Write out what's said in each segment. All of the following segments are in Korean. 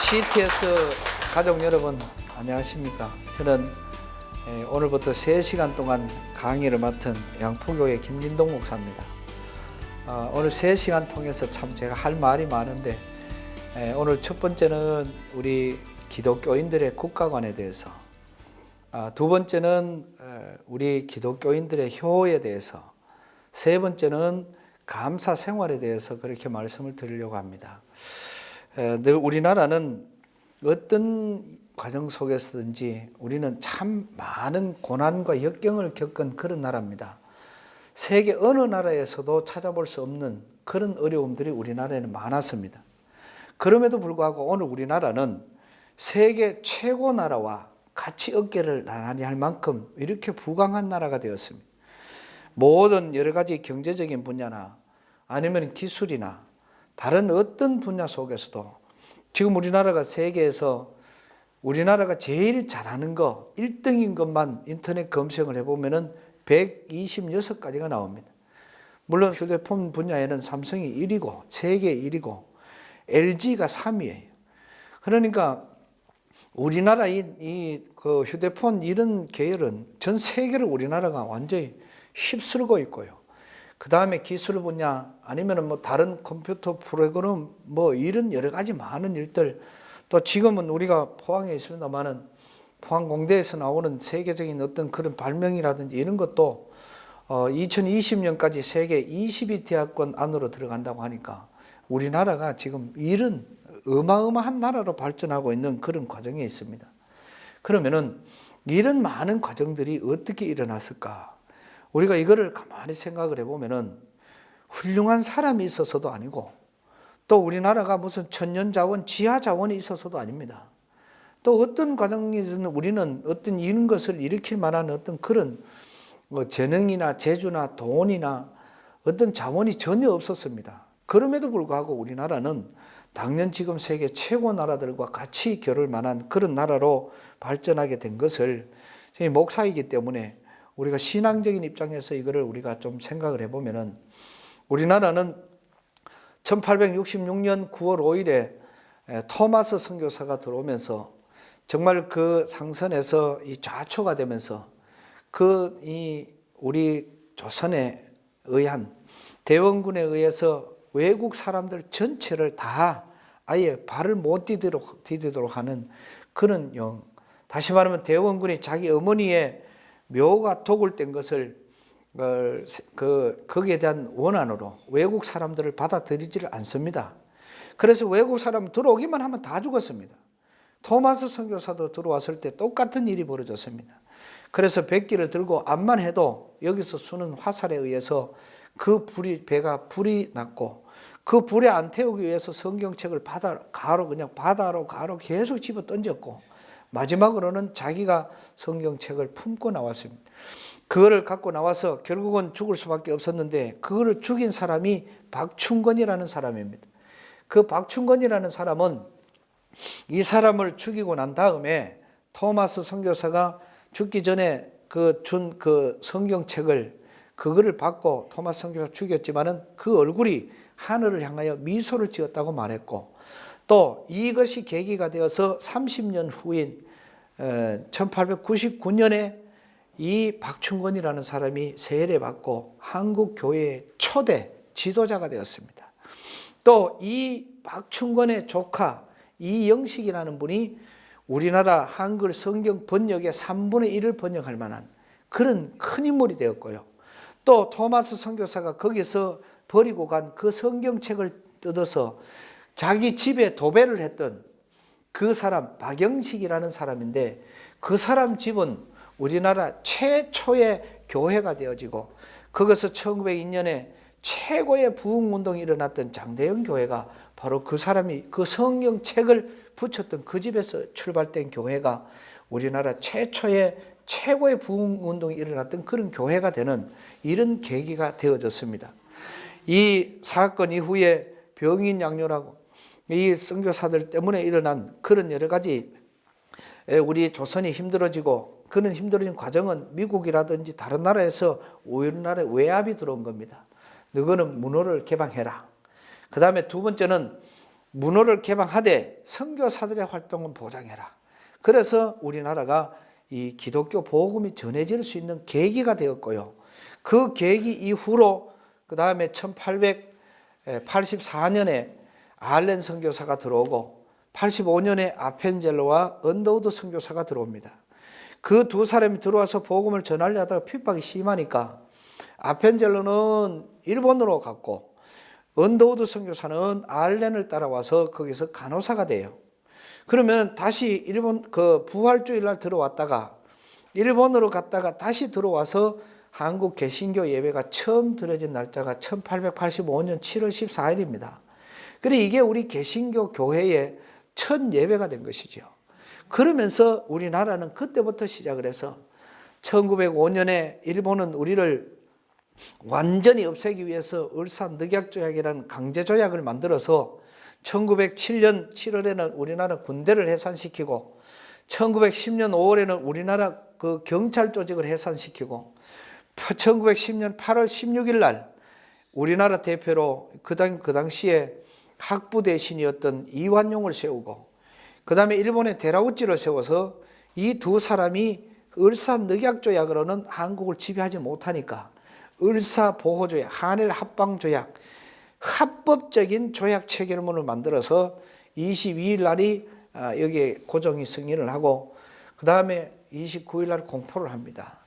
CTS 가족 여러분 안녕하십니까. 저는 오늘부터 3시간 동안 강의를 맡은 양포교회 김진동 목사입니다. 오늘 3시간 통해서 참 제가 할 말이 많은데 오늘 첫 번째는 우리 기독교인들의 국가관에 대해서, 두 번째는 우리 기독교인들의 효에 대해서, 세 번째는 감사 생활에 대해서 그렇게 말씀을 드리려고 합니다. 늘 우리나라는 어떤 과정 속에서든지 우리는 참 많은 고난과 역경을 겪은 그런 나라입니다. 세계 어느 나라에서도 찾아볼 수 없는 그런 어려움들이 우리나라에는 많았습니다. 그럼에도 불구하고 오늘 우리나라는 세계 최고 나라와 같이 어깨를 나란히 할 만큼 이렇게 부강한 나라가 되었습니다. 모든 여러 가지 경제적인 분야나 아니면 기술이나 다른 어떤 분야 속에서도 지금 우리나라가 세계에서 우리나라가 제일 잘하는 거 1등인 것만 인터넷 검색을 해보면 126가지가 나옵니다. 물론 휴대폰 분야에는 삼성이 1위고 세계 1위고 LG가 3위예요. 그러니까 우리나라 그 휴대폰 이런 계열은 전 세계를 우리나라가 완전히 휩쓸고 있고요. 그 다음에 기술 분야 아니면 뭐 다른 컴퓨터 프로그램 뭐 이런 여러 가지 많은 일들, 또 지금은 우리가 포항에 있습니다만은 포항공대에서 나오는 세계적인 어떤 그런 발명이라든지 이런 것도 2020년까지 세계 20위 대학권 안으로 들어간다고 하니까 우리나라가 지금 이런 어마어마한 나라로 발전하고 있는 그런 과정에 있습니다. 그러면은 이런 많은 과정들이 어떻게 일어났을까? 우리가 이거를 가만히 생각을 해보면은 훌륭한 사람이 있어서도 아니고, 또 우리나라가 무슨 천년자원, 지하자원이 있어서도 아닙니다. 또 어떤 과정이든 우리는 어떤 이런 것을 일으킬 만한 어떤 그런 재능이나 재주나 돈이나 어떤 자원이 전혀 없었습니다. 그럼에도 불구하고 우리나라는 당연 지금 세계 최고 나라들과 같이 겨룰 만한 그런 나라로 발전하게 된 것을, 목사이기 때문에 우리가 신앙적인 입장에서 이거를 우리가 좀 생각을 해보면은, 우리나라는 1866년 9월 5일에 토마스 선교사가 들어오면서 정말 그 상선에서 이 좌초가 되면서 우리 조선에 의한 대원군에 의해서 외국 사람들 전체를 다 아예 발을 못 디디도록 하는 그런 다시 말하면 대원군이 자기 어머니의 묘가 독을 뗀 것을 거기에 대한 원한으로 외국 사람들을 받아들이지를 않습니다. 그래서 외국 사람 들어오기만 하면 다 죽었습니다. 토마스 선교사도 들어왔을 때 똑같은 일이 벌어졌습니다. 그래서 백기를 들고 앞만 해도 여기서 쏘는 화살에 의해서 그 배가 불이 났고, 그 불에 안 태우기 위해서 성경책을 바다로 계속 집어 던졌고, 마지막으로는 자기가 성경책을 품고 나왔습니다. 그거를 갖고 나와서 결국은 죽을 수밖에 없었는데, 그거를 죽인 사람이 박충건이라는 사람입니다. 그 박충건이라는 사람은 이 사람을 죽이고 난 다음에 토마스 선교사가 죽기 전에 준 성경책을 그거를 받고 토마스 선교사 죽였지만은 그 얼굴이 하늘을 향하여 미소를 지었다고 말했고, 또 이것이 계기가 되어서 30년 후인 1899년에 이 박충건이라는 사람이 세례받고 한국 교회의 초대 지도자가 되었습니다. 또 이 박충건의 조카 이영식이라는 분이 우리나라 한글 성경 번역의 3분의 1을 번역할 만한 그런 큰 인물이 되었고요. 또 토마스 선교사가 거기서 버리고 간 그 성경책을 뜯어서 자기 집에 도배를 했던 그 사람 박영식이라는 사람인데, 그 사람 집은 우리나라 최초의 교회가 되어지고, 거기서 1902년에 최고의 부흥운동이 일어났던 장대영 교회가 바로 그 사람이 그 성경책을 붙였던 그 집에서 출발된 교회가 우리나라 최고의 부흥운동이 일어났던 그런 교회가 되는 이런 계기가 되어졌습니다. 이 사건 이후에 병인 양요라고 이 선교사들 때문에 일어난 그런 여러 가지 우리 조선이 힘들어지고, 그런 힘들어진 과정은 미국이라든지 다른 나라에서 우리나라에 외압이 들어온 겁니다. 너희는 문호를 개방해라. 그 다음에 두 번째는 문호를 개방하되 선교사들의 활동은 보장해라. 그래서 우리나라가 이 기독교 복음이 전해질 수 있는 계기가 되었고요. 그 계기 이후로 그 다음에 1884년에 알렌 선교사가 들어오고 85년에 아펜젤로와 언더우드 선교사가 들어옵니다. 그 두 사람이 들어와서 복음을 전하려 하다가 핍박이 심하니까 아펜젤로는 일본으로 갔고 언더우드 선교사는 알렌을 따라와서 거기서 간호사가 돼요. 그러면 다시 일본 그 부활주일날 들어왔다가 일본으로 갔다가 다시 들어와서 한국 개신교 예배가 처음 드려진 날짜가 1885년 7월 14일입니다. 그래 이게 우리 개신교 교회의 첫 예배가 된 것이죠. 그러면서 우리나라는 그때부터 시작을 해서 1905년에 일본은 우리를 완전히 없애기 위해서 을사늑약조약이라는 강제조약을 만들어서 1907년 7월에는 우리나라 군대를 해산시키고 1910년 5월에는 우리나라 그 경찰 조직을 해산시키고 1910년 8월 16일 날 우리나라 대표로 그 당시에 학부 대신이었던 이완용을 세우고 그 다음에 일본의 데라우찌를 세워서 이 두 사람이 을사늑약조약으로는 한국을 지배하지 못하니까 을사보호조약, 한일 합방조약, 합법적인 조약 체결문을 만들어서 22일 날이 여기에 고종이 승인을 하고 그 다음에 29일 날 공포를 합니다.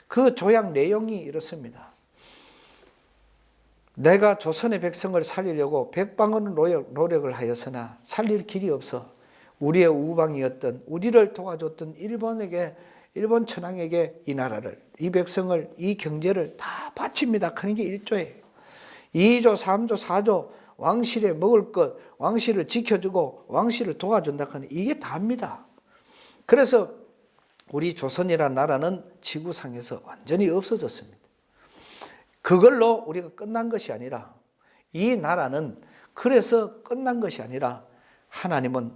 그 조약 내용이 이렇습니다. 내가 조선의 백성을 살리려고 백방은 노력을 하였으나 살릴 길이 없어 우리의 우방이었던 우리를 도와줬던 일본 천황에게 이 나라를 이 백성을 이 경제를 다 바칩니다. 하는 게 1조예요. 2조 3조 4조 왕실에 먹을 것 왕실을 지켜주고 왕실을 도와준다 하는 이게 다입니다. 그래서 우리 조선이라는 나라는 지구상에서 완전히 없어졌습니다. 그걸로 우리가 끝난 것이 아니라 이 나라는 그래서 끝난 것이 아니라 하나님은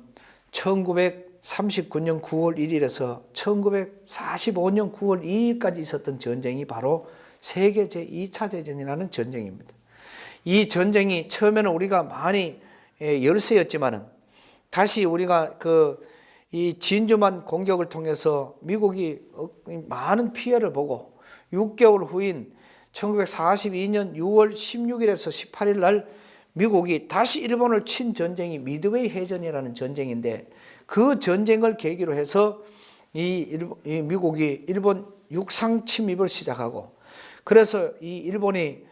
1939년 9월 1일에서 1945년 9월 2일까지 있었던 전쟁이 바로 세계 제2차 대전이라는 전쟁입니다. 이 전쟁이 처음에는 우리가 많이 열세였지만은 다시 우리가 이 진주만 공격을 통해서 미국이 많은 피해를 보고 6개월 후인 1942년 6월 16일에서 18일 날 미국이 다시 일본을 친 전쟁이 미드웨이 해전이라는 전쟁인데 그 전쟁을 계기로 해서 미국이 일본 육상 침입을 시작하고 그래서 이 일본이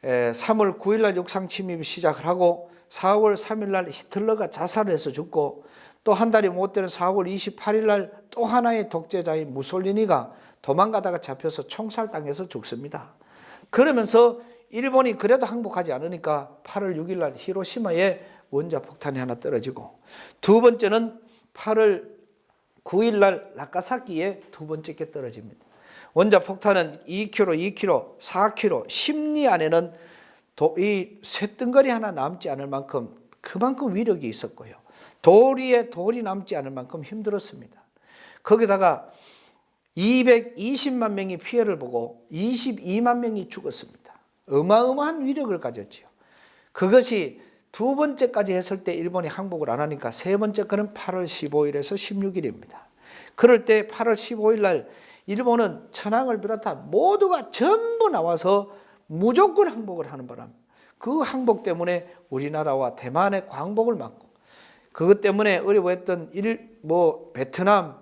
3월 9일 날 육상 침입을 시작을 하고 4월 3일 날 히틀러가 자살을 해서 죽고 또 한 달이 못 되는 4월 28일 날 또 하나의 독재자인 무솔리니가 도망가다가 잡혀서 총살당해서 죽습니다. 그러면서 일본이 그래도 항복하지 않으니까 8월 6일 날 히로시마에 원자폭탄이 하나 떨어지고 두 번째는 8월 9일 날 나가사키에 두 번째 게 떨어집니다. 원자폭탄은 2km, 4km, 심리 안에는 이 쇳덩어리 하나 남지 않을 만큼 그만큼 위력이 있었고요. 돌 돌이 남지 않을 만큼 힘들었습니다. 거기다가 220만 명이 피해를 보고 22만 명이 죽었습니다. 어마어마한 위력을 가졌죠. 그것이 두 번째까지 했을 때 일본이 항복을 안 하니까 세 번째 거는 8월 15일에서 16일입니다. 그럴 때 8월 15일 날 일본은 천황을 비롯한 모두가 전부 나와서 무조건 항복을 하는 바람 그 항복 때문에 우리나라와 대만의 광복을 맞고 그것 때문에 어려워했던 베트남,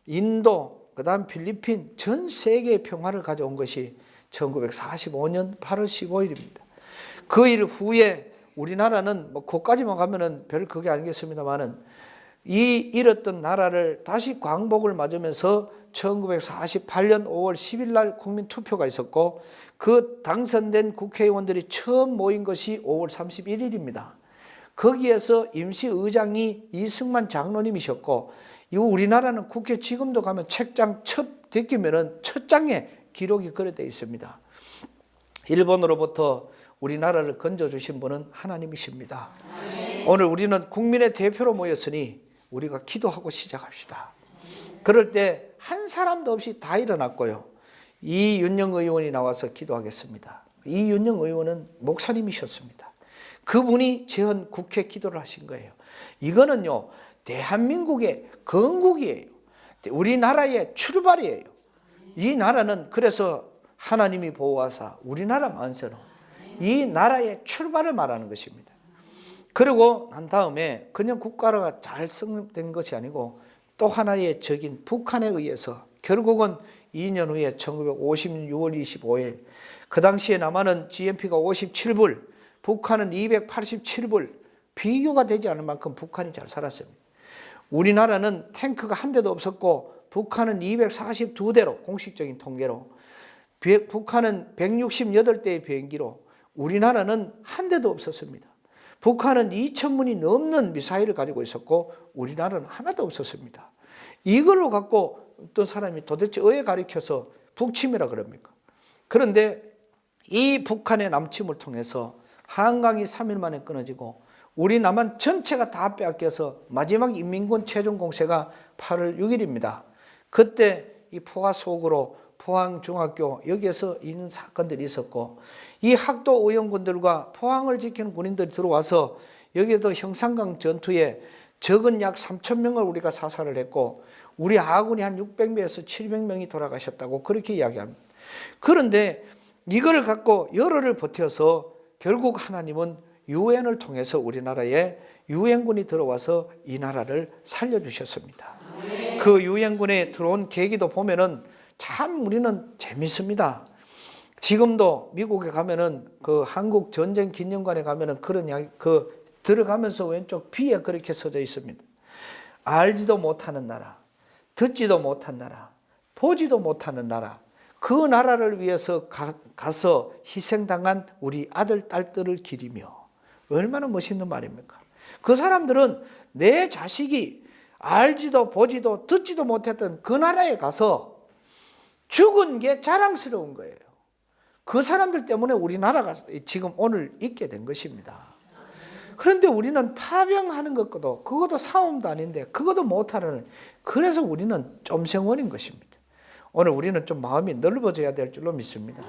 인도, 그 다음 필리핀 전 세계의 평화를 가져온 것이 1945년 8월 15일입니다. 그 일 후에 우리나라는 거기까지만 가면은 별 그게 아니겠습니다만은 이 잃었던 나라를 다시 광복을 맞으면서 1948년 5월 10일 날 국민 투표가 있었고 그 당선된 국회의원들이 처음 모인 것이 5월 31일입니다. 거기에서 임시의장이 이승만 장로님이셨고 우리나라는 국회 지금도 가면 책장 첫 벗기면은 첫 장에 기록이 그려져 있습니다. 일본으로부터 우리나라를 건져주신 분은 하나님이십니다. 오늘 우리는 국민의 대표로 모였으니 우리가 기도하고 시작합시다. 그럴 때 한 사람도 없이 다 일어났고요. 이윤영 의원이 나와서 기도하겠습니다. 이윤영 의원은 목사님이셨습니다. 그분이 재헌 국회 기도를 하신 거예요. 이거는요, 대한민국의 건국이에요. 우리나라의 출발이에요. 이 나라는 그래서 하나님이 보호하사 우리나라 만세로 이 나라의 출발을 말하는 것입니다. 그리고 난 다음에 그냥 국가가 잘 성립된 것이 아니고 또 하나의 적인 북한에 의해서 결국은 2년 후에 1950년 6월 25일 그 당시에 남한은 GNP가 57불, 북한은 287불, 비교가 되지 않을 만큼 북한이 잘 살았습니다. 우리나라는 탱크가 한 대도 없었고 북한은 242대로 공식적인 통계로, 북한은 168대의 비행기로, 우리나라는 한 대도 없었습니다. 북한은 2,000문이 넘는 미사일을 가지고 있었고 우리나라는 하나도 없었습니다. 이걸로 갖고 어떤 사람이 도대체 왜 가리켜서 북침이라 그럽니까? 그런데 이 북한의 남침을 통해서 한강이 3일 만에 끊어지고 우리 남한 전체가 다 빼앗겨서 마지막 인민군 최종 공세가 8월 6일입니다. 그때 이 포화 속으로 포항중학교 여기에서 있는 사건들이 있었고 이 학도 의원군들과 포항을 지키는 군인들이 들어와서 여기에도 형산강 전투에 적은 약 3,000명을 우리가 사살을 했고 우리 아군이 한 600명에서 700명이 돌아가셨다고 그렇게 이야기합니다. 그런데 이걸 갖고 열흘을 버텨서 결국 하나님은 유엔을 통해서 우리나라에 유엔군이 들어와서 이 나라를 살려주셨습니다. 그 유엔군에 들어온 계기도 보면은 참 우리는 재밌습니다. 지금도 미국에 가면은 그 한국 전쟁 기념관에 가면은 그런 이야기, 들어가면서 왼쪽 B에 그렇게 써져 있습니다. 알지도 못하는 나라, 듣지도 못한 나라, 보지도 못하는 나라, 그 나라를 위해서 가서 희생당한 우리 아들, 딸들을 기리며, 얼마나 멋있는 말입니까? 그 사람들은 내 자식이 알지도 보지도 듣지도 못했던 그 나라에 가서 죽은 게 자랑스러운 거예요. 그 사람들 때문에 우리나라가 지금 오늘 있게 된 것입니다. 그런데 우리는 파병하는 것도 그것도 싸움도 아닌데 그것도 못하는, 그래서 우리는 쫌생원인 것입니다. 오늘 우리는 좀 마음이 넓어져야 될 줄로 믿습니다.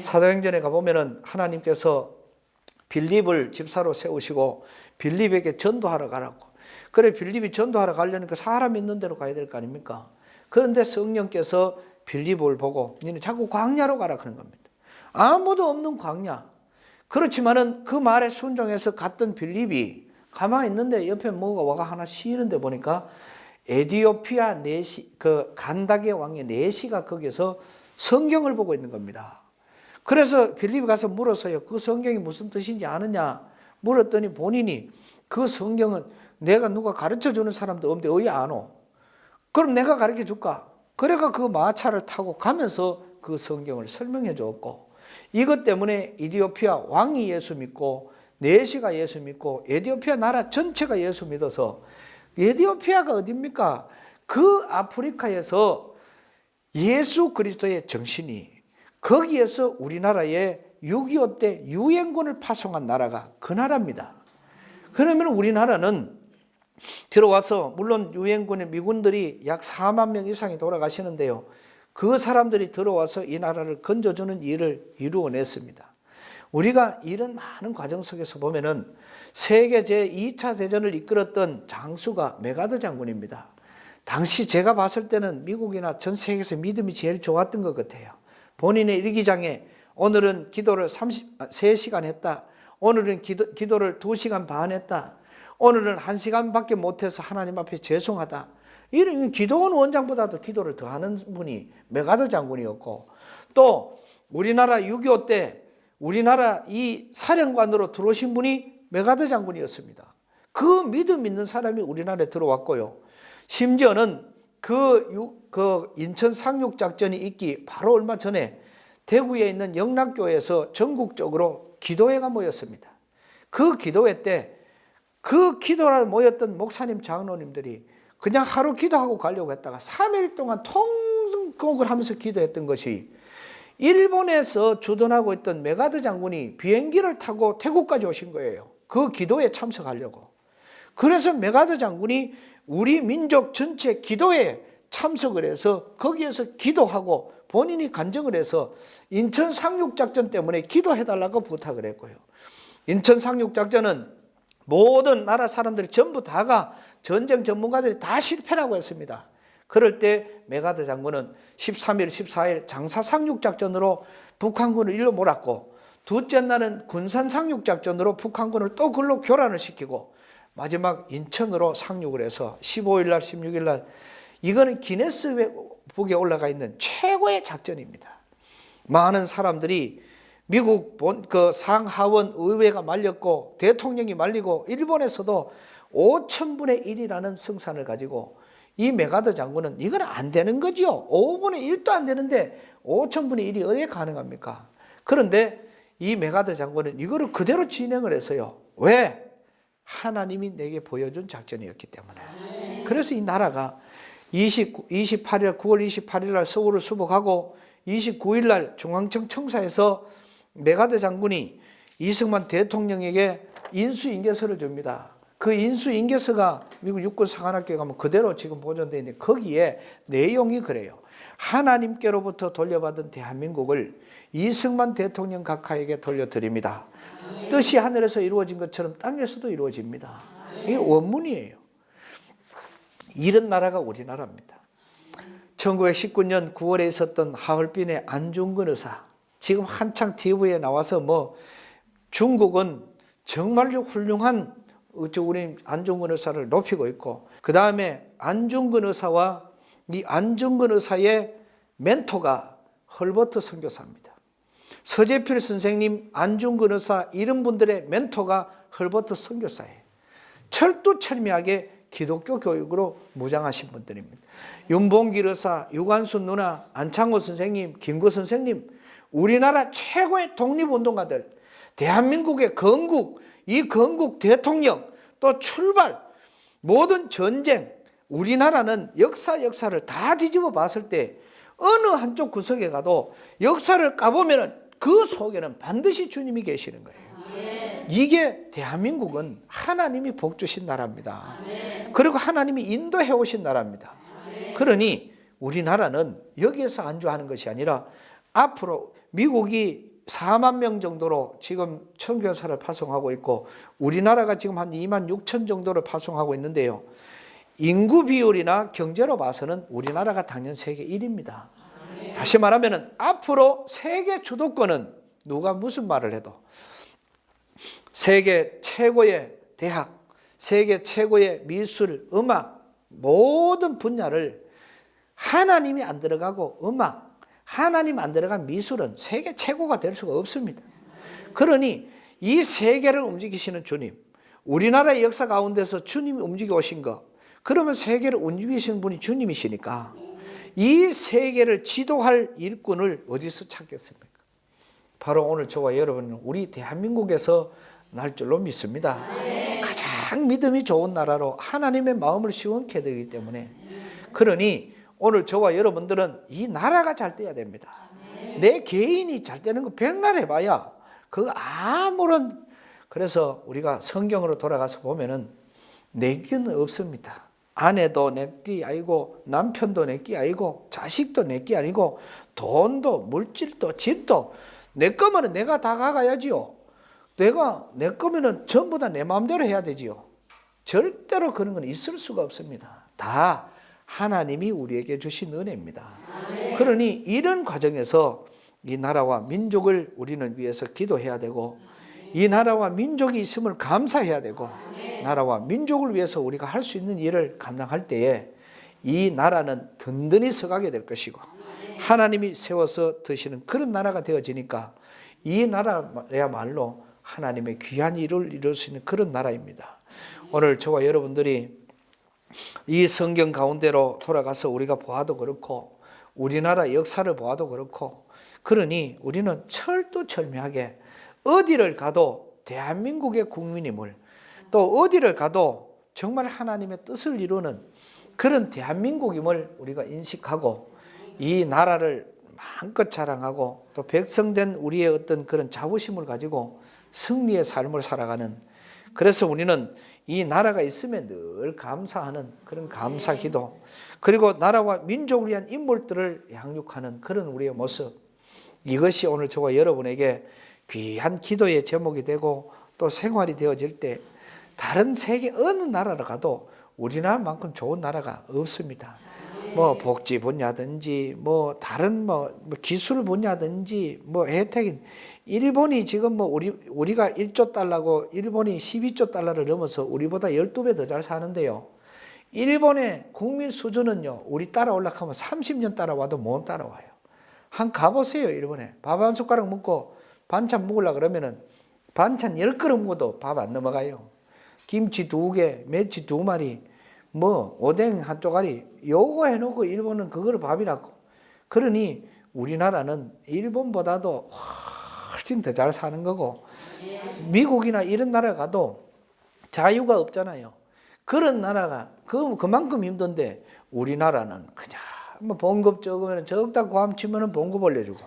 사도행전에 가보면은 하나님께서 빌립을 집사로 세우시고 빌립에게 전도하러 가라고. 그래 빌립이 전도하러 가려니까 사람 있는 데로 가야 될 거 아닙니까? 그런데 성령께서 빌립을 보고 너는 자꾸 광야로 가라 하는 겁니다. 아무도 없는 광야. 그렇지만은 그 말에 순종해서 갔던 빌립이 가만히 있는데 옆에 뭐가 와가 하나 씌이는데 보니까 에디오피아 네시, 그 간닥의 왕의 네시가 거기서 성경을 보고 있는 겁니다. 그래서 빌립이 가서 물었어요. 그 성경이 무슨 뜻인지 아느냐 물었더니 본인이 그 성경은 내가 누가 가르쳐 주는 사람도 없는데 어디 아노? 그럼 내가 가르쳐 줄까? 그래가 그 마차를 타고 가면서 그 성경을 설명해 줬고, 이것 때문에 에디오피아 왕이 예수 믿고 네시가 예수 믿고 에디오피아 나라 전체가 예수 믿어서, 에디오피아가 어딥니까? 그 아프리카에서 예수 그리스도의 정신이, 거기에서 우리나라에 6.25 때 유엔군을 파송한 나라가 그 나라입니다. 그러면 우리나라는 들어와서, 물론 유엔군의 미군들이 약 4만 명 이상이 돌아가시는데요, 그 사람들이 들어와서 이 나라를 건져주는 일을 이루어냈습니다. 우리가 이런 많은 과정 속에서 보면은 세계 제2차 대전을 이끌었던 장수가 메가더 장군입니다. 당시 제가 봤을 때는 미국이나 전 세계에서 믿음이 제일 좋았던 것 같아요. 본인의 일기장에 오늘은 기도를 3시간 했다. 오늘은 기도를 2시간 반 했다. 오늘은 1시간밖에 못해서 하나님 앞에 죄송하다. 이런 기도원 원장보다도 기도를 더 하는 분이 메가더 장군이었고, 또 우리나라 6.25 때 우리나라 이 사령관으로 들어오신 분이 메가더 장군이었습니다. 그 믿음 있는 사람이 우리나라에 들어왔고요. 심지어는 그 인천 상륙작전이 있기 바로 얼마 전에 대구에 있는 영락교회에서 전국적으로 기도회가 모였습니다. 그 기도회 때 그 기도하러 모였던 목사님, 장로님들이 그냥 하루 기도하고 가려고 했다가 3일 동안 통곡을 하면서 기도했던 것이, 일본에서 주둔하고 있던 메가더 장군이 비행기를 타고 태국까지 오신 거예요. 그 기도에 참석하려고. 그래서 메가더 장군이 우리 민족 전체 기도에 참석을 해서 거기에서 기도하고 본인이 간증을 해서 인천 상륙작전 때문에 기도해달라고 부탁을 했고요. 인천 상륙작전은 모든 나라 사람들이 전부 다가 전쟁 전문가들이 다 실패라고 했습니다. 그럴 때 메가드 장군은 13일, 14일 장사 상륙작전으로 북한군을 일로 몰았고, 둘째 날은 군산 상륙작전으로 북한군을 또 글로 교란을 시키고, 마지막 인천으로 상륙을 해서 15일 날, 16일 날, 이거는 기네스북에 올라가 있는 최고의 작전입니다. 많은 사람들이 미국 그 상하원 의회가 말렸고 대통령이 말리고 일본에서도 5,000분의 1이라는 승산을 가지고 이 메가드 장군은 이건 안 되는 거죠. 5분의 1도 안 되는데 5,000분의 1이 어디에 가능합니까? 그런데 이 메가드 장군은 이거를 그대로 진행을 했어요. 왜? 하나님이 내게 보여준 작전이었기 때문에. 그래서 이 나라가 9월 28일 날 서울을 수복하고 29일 날 중앙청 청사에서 메가드 장군이 이승만 대통령에게 인수인계서를 줍니다. 그 인수인계서가 미국 육군 사관학교에 가면 그대로 지금 보존되어 있는데, 거기에 내용이 그래요. 하나님께로부터 돌려받은 대한민국을 이승만 대통령 각하에게 돌려드립니다. 뜻이 하늘에서 이루어진 것처럼 땅에서도 이루어집니다. 이게 원문이에요. 이런 나라가 우리나라입니다. 1919년 9월에 있었던 하얼빈의 안중근 의사, 지금 한창 TV에 나와서 중국은 정말로 훌륭한 우리 안중근 의사를 높이고 있고, 그 다음에 안중근 의사와 이 안중근 의사의 멘토가 헐버트 선교사입니다. 서재필 선생님, 안중근 의사 이런 분들의 멘토가 헐버트 선교사예요. 철두철미하게 기독교 교육으로 무장하신 분들입니다. 윤봉길 의사, 유관순 누나, 안창호 선생님, 김구 선생님, 우리나라 최고의 독립운동가들, 대한민국의 건국, 이 건국 대통령, 또 출발, 모든 전쟁, 우리나라는 역사를 다 뒤집어 봤을 때 어느 한쪽 구석에 가도 역사를 까보면 그 속에는 반드시 주님이 계시는 거예요. 이게 대한민국은 하나님이 복 주신 나라입니다. 그리고 하나님이 인도해 오신 나라입니다. 그러니 우리나라는 여기에서 안주하는 것이 아니라 앞으로 미국이 4만 명 정도로 지금 선교사를 파송하고 있고, 우리나라가 지금 한 2만 6천 정도를 파송하고 있는데요. 인구 비율이나 경제로 봐서는 우리나라가 당연 세계 1위입니다. 다시 말하면 앞으로 세계 주도권은 누가 무슨 말을 해도 세계 최고의 대학, 세계 최고의 미술, 음악 모든 분야를 하나님이 안 들어가고 음악, 하나님 안 들어간 미술은 세계 최고가 될 수가 없습니다. 그러니 이 세계를 움직이시는 주님, 우리나라의 역사 가운데서 주님이 움직여 오신 거, 그러면 세계를 움직이시는 분이 주님이시니까 이 세계를 지도할 일꾼을 어디서 찾겠습니까? 바로 오늘 저와 여러분은 우리 대한민국에서 날 줄로 믿습니다. 가장 믿음이 좋은 나라로 하나님의 마음을 시원케 되기 때문에, 그러니 오늘 저와 여러분들은 이 나라가 잘 돼야 됩니다. 내 개인이 잘 되는 거 백날 해봐야 그 아무런, 그래서 우리가 성경으로 돌아가서 보면은 내끼는 없습니다. 아내도 내끼 아니고, 남편도 내끼 아니고, 자식도 내끼 아니고, 돈도 물질도 집도 내 거면 내가 다 가가야지요. 내가 내 거면은 전부 다 내 마음대로 해야 되지요. 절대로 그런 건 있을 수가 없습니다. 다 하나님이 우리에게 주신 은혜입니다. 그러니 이런 과정에서 이 나라와 민족을 우리는 위해서 기도해야 되고, 이 나라와 민족이 있음을 감사해야 되고, 나라와 민족을 위해서 우리가 할 수 있는 일을 감당할 때에 이 나라는 든든히 서가게 될 것이고, 하나님이 세워서 드시는 그런 나라가 되어지니까 이 나라야말로 하나님의 귀한 일을 이룰 수 있는 그런 나라입니다. 오늘 저와 여러분들이 이 성경 가운데로 돌아가서 우리가 보아도 그렇고, 우리나라 역사를 보아도 그렇고, 그러니 우리는 철두철미하게 어디를 가도 대한민국의 국민임을, 또 어디를 가도 정말 하나님의 뜻을 이루는 그런 대한민국임을 우리가 인식하고, 이 나라를 마음껏 자랑하고, 또 백성된 우리의 어떤 그런 자부심을 가지고 승리의 삶을 살아가는, 그래서 우리는 이 나라가 있으면 늘 감사하는 그런 감사기도, 그리고 나라와 민족을 위한 인물들을 양육하는 그런 우리의 모습, 이것이 오늘 저와 여러분에게 귀한 기도의 제목이 되고 또 생활이 되어질 때 다른 세계 어느 나라를 가도 우리나라만큼 좋은 나라가 없습니다. 뭐 복지 분야든지 뭐 다른 뭐 기술 분야든지 뭐 혜택인 일본이 지금 뭐 우리가 1조 달러고 일본이 12조 달러를 넘어서 우리보다 12배 더 잘 사는데요. 일본의 국민 수준은요, 우리 따라 올라가면 30년 따라와도 못 따라와요. 한 가보세요, 일본에. 밥 한 숟가락 먹고 반찬 먹으려고 그러면은 반찬 10그릇 먹어도 밥 안 넘어가요. 김치 2개, 멸치 2마리, 뭐 오뎅 한 쪼가리 요거 해놓고 일본은 그거를 밥이라고. 그러니 우리나라는 일본보다도 훨씬 더 잘 사는 거고, 미국이나 이런 나라 가도 자유가 없잖아요. 그런 나라가 그만큼 힘든데 우리나라는 그냥 뭐 봉급 적으면 적다 고함치면은 봉급 올려주고,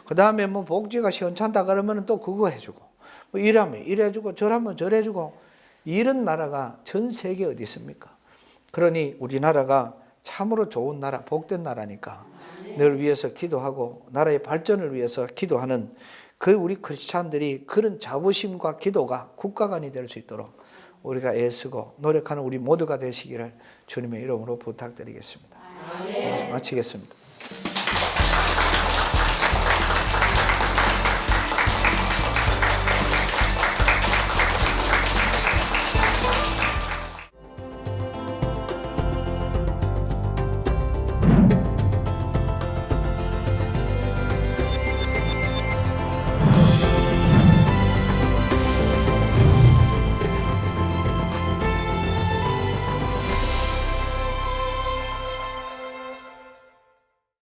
그 다음에 뭐 복지가 시원찮다 그러면은 또 그거 해주고, 뭐 이러면 이래주고 저러면 저래주고, 이런 나라가 전 세계 어디 있습니까? 그러니 우리나라가 참으로 좋은 나라, 복된 나라니까 늘 위해서 기도하고 나라의 발전을 위해서 기도하는 그 우리 크리스찬들이 그런 자부심과 기도가 국가관이 될 수 있도록 우리가 애쓰고 노력하는 우리 모두가 되시기를 주님의 이름으로 부탁드리겠습니다. 마치겠습니다.